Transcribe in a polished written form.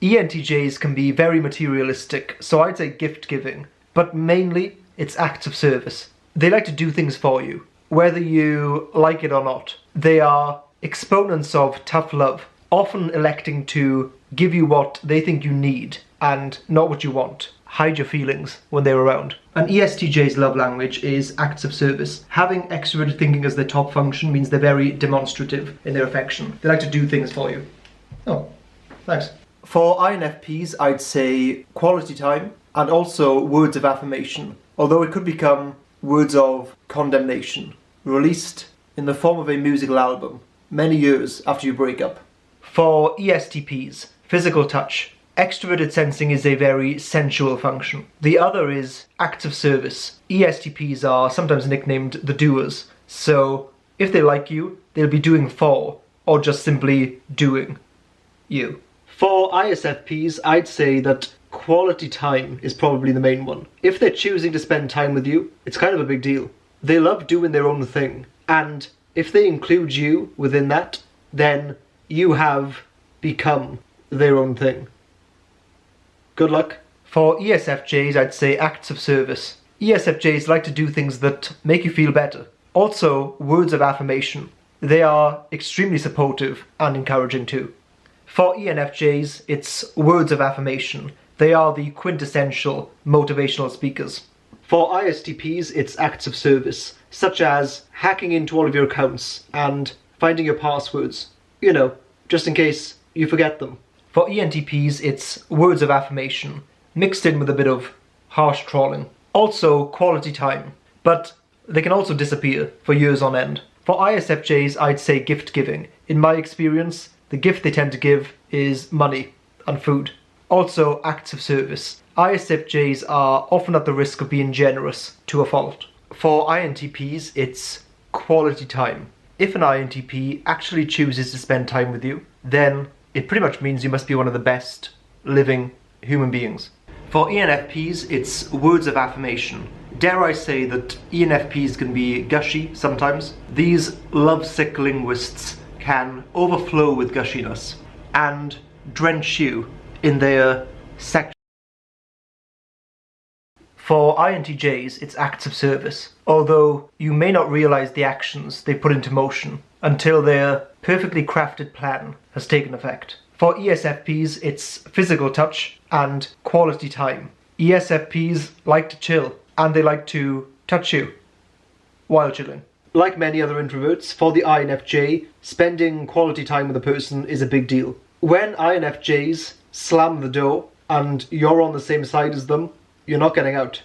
ENTJs can be very materialistic, so I'd say gift giving, but mainly it's acts of service. They like to do things for you, whether you like it or not. They are exponents of tough love, often electing to give you what they think you need and not what you want. Hide your feelings when they're around. An ESTJ's love language is acts of service. Having extroverted thinking as their top function means they're very demonstrative in their affection. They like to do things for you. Oh, thanks. For INFPs, I'd say quality time and also words of affirmation, although it could become words of condemnation, released in the form of a musical album many years after you break up. For ESTPs, physical touch. Extroverted sensing is a very sensual function. The other is acts of service. ESTPs are sometimes nicknamed the doers, so if they like you, they'll be doing for, or just simply doing you. For ISFPs, I'd say that quality time is probably the main one. If they're choosing to spend time with you, it's kind of a big deal. They love doing their own thing, and if they include you within that, then you have become their own thing. Good luck. For ESFJs, I'd say acts of service. ESFJs like to do things that make you feel better. Also, words of affirmation. They are extremely supportive and encouraging too. For ENFJs, it's words of affirmation. They are the quintessential motivational speakers. For ISTPs, it's acts of service, such as hacking into all of your accounts and finding your passwords. You know, just in case you forget them. For ENTPs, it's words of affirmation, mixed in with a bit of harsh trolling. Also, quality time, but they can also disappear for years on end. For ISFJs, I'd say gift giving. In my experience, the gift they tend to give is money and food. Also, acts of service. ISFJs are often at the risk of being generous to a fault. For INTPs, it's quality time. If an INTP actually chooses to spend time with you, then it pretty much means you must be one of the best living human beings. For ENFPs, it's words of affirmation. Dare I say that ENFPs can be gushy sometimes? These lovesick linguists can overflow with gushiness and drench you in their sex. For INTJs, it's acts of service, although you may not realize the actions they put into motion until their perfectly crafted plan has taken effect. For ESFPs, it's physical touch and quality time. ESFPs like to chill, and they like to touch you while chilling. Like many other introverts, for the INFJ, spending quality time with a person is a big deal. When INFJs slam the door and you're on the same side as them, you're not getting out.